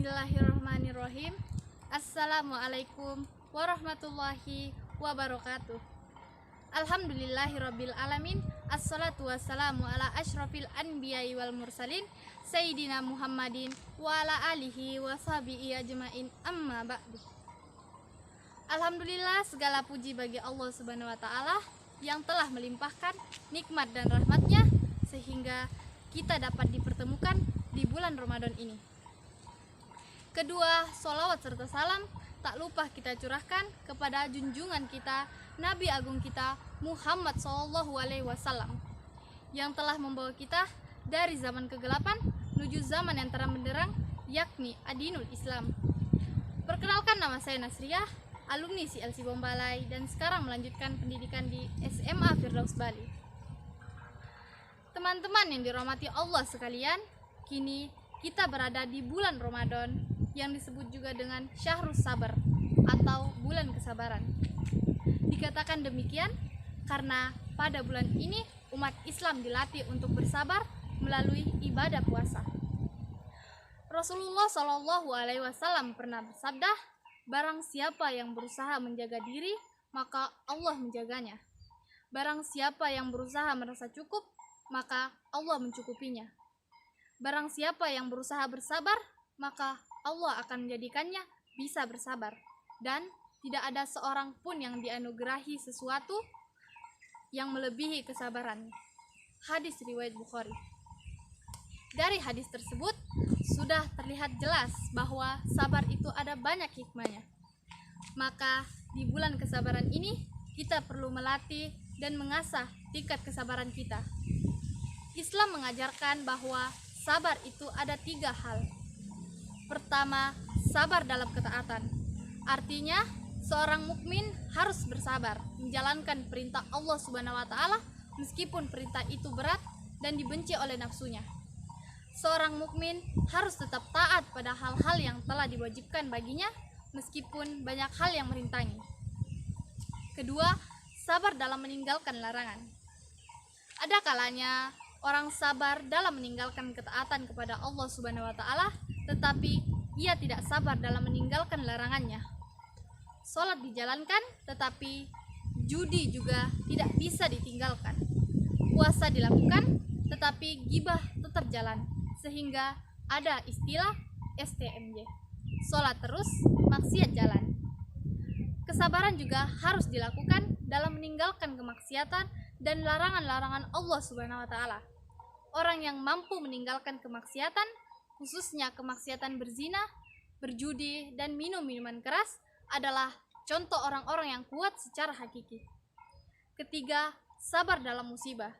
Bismillahirrahmanirrahim. Assalamualaikum warahmatullahi wabarakatuh. Alhamdulillahirabbil alamin. Assalatu wassalamu ala asyrafil anbiya'i wal mursalin Sayyidina Muhammadin wa ala alihi wa sahbihi ajmain, amma ba'du. Alhamdulillah, segala puji bagi Allah Subhanahu wa ta'ala yang telah melimpahkan nikmat dan rahmatnya sehingga kita dapat dipertemukan di bulan Ramadan ini. Kedua, sholawat serta salam tak lupa kita curahkan kepada junjungan kita, Nabi Agung kita Muhammad SAW, yang telah membawa kita dari zaman kegelapan menuju zaman yang terang benderang, yakni Adinul Islam. Perkenalkan, nama saya Nasriah, alumni CLC Bombalai, dan sekarang melanjutkan pendidikan di SMA Firdaus Bali. Teman-teman yang dirahmati Allah sekalian, kini kita berada di bulan Ramadan yang disebut juga dengan Syahrus Sabar atau bulan kesabaran. Dikatakan demikian karena pada bulan ini umat Islam dilatih untuk bersabar melalui ibadah puasa. Rasulullah SAW pernah bersabda, barang siapa yang berusaha menjaga diri, maka Allah menjaganya. Barang siapa yang berusaha merasa cukup, maka Allah mencukupinya. Barang siapa yang berusaha bersabar, maka Allah akan menjadikannya bisa bersabar, dan tidak ada seorang pun yang dianugerahi sesuatu yang melebihi kesabarannya. Hadis riwayat Bukhari. Dari hadis tersebut sudah terlihat jelas bahwa sabar itu ada banyak hikmahnya. Maka di bulan kesabaran ini kita perlu melatih dan mengasah tingkat kesabaran kita. Islam mengajarkan bahwa sabar itu ada 3 hal. Pertama, sabar dalam ketaatan. Artinya, seorang mukmin harus bersabar menjalankan perintah Allah Subhanahu wa taala meskipun perintah itu berat dan dibenci oleh nafsunya. Seorang mukmin harus tetap taat pada hal-hal yang telah diwajibkan baginya meskipun banyak hal yang merintangi. Kedua, sabar dalam meninggalkan larangan. Ada kalanya orang sabar dalam meninggalkan ketaatan kepada Allah Subhanahu wa taala, tetapi ia tidak sabar dalam meninggalkan larangannya. Sholat dijalankan, tetapi judi juga tidak bisa ditinggalkan. Puasa dilakukan, tetapi gibah tetap jalan, sehingga ada istilah STMJ. Sholat terus, maksiat jalan. Kesabaran juga harus dilakukan dalam meninggalkan kemaksiatan dan larangan-larangan Allah Subhanahu wa taala. Orang yang mampu meninggalkan kemaksiatan, khususnya kemaksiatan berzina, berjudi, dan minum minuman keras adalah contoh orang-orang yang kuat secara hakiki. Ketiga, sabar dalam musibah.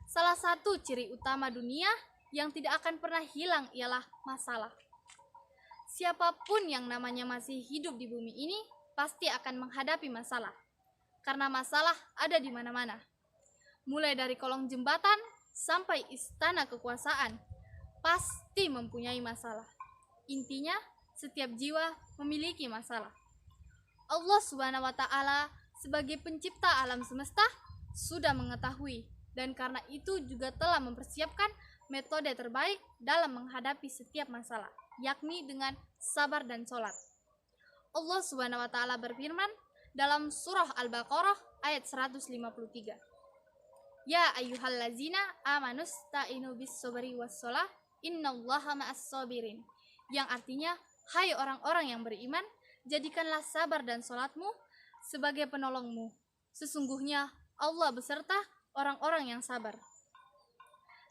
Salah satu ciri utama dunia yang tidak akan pernah hilang ialah masalah. Siapapun yang namanya masih hidup di bumi ini pasti akan menghadapi masalah. Karena masalah ada di mana-mana. Mulai dari kolong jembatan sampai istana kekuasaan, pasti mempunyai masalah. Intinya, setiap jiwa memiliki masalah. Allah Subhanahu wa ta'ala sebagai pencipta alam semesta sudah mengetahui, dan karena itu juga telah mempersiapkan metode terbaik dalam menghadapi setiap masalah, yakni dengan sabar dan sholat. Allah Subhanahu wa ta'ala berfirman dalam surah Al-Baqarah ayat 153. Ya ayyuhallazina amanus ta'inu bis sabri was sholah innallaha ma'as sabirin, yang artinya, hai orang-orang yang beriman, jadikanlah sabar dan sholatmu sebagai penolongmu. Sesungguhnya Allah beserta orang-orang yang sabar.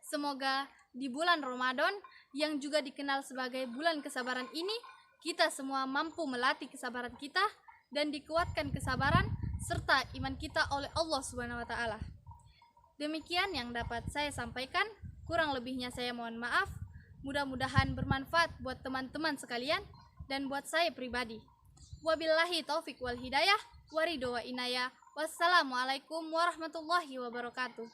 Semoga di bulan Ramadan yang juga dikenal sebagai bulan kesabaran ini, kita semua mampu melatih kesabaran kita dan dikuatkan kesabaran serta iman kita oleh Allah Subhanahu wa taala. Demikian yang dapat saya sampaikan, kurang lebihnya saya mohon maaf. Mudah-mudahan bermanfaat buat teman-teman sekalian dan buat saya pribadi. Wabillahi taufik wal hidayah, waridho wa inayah. Wassalamualaikum warahmatullahi wabarakatuh.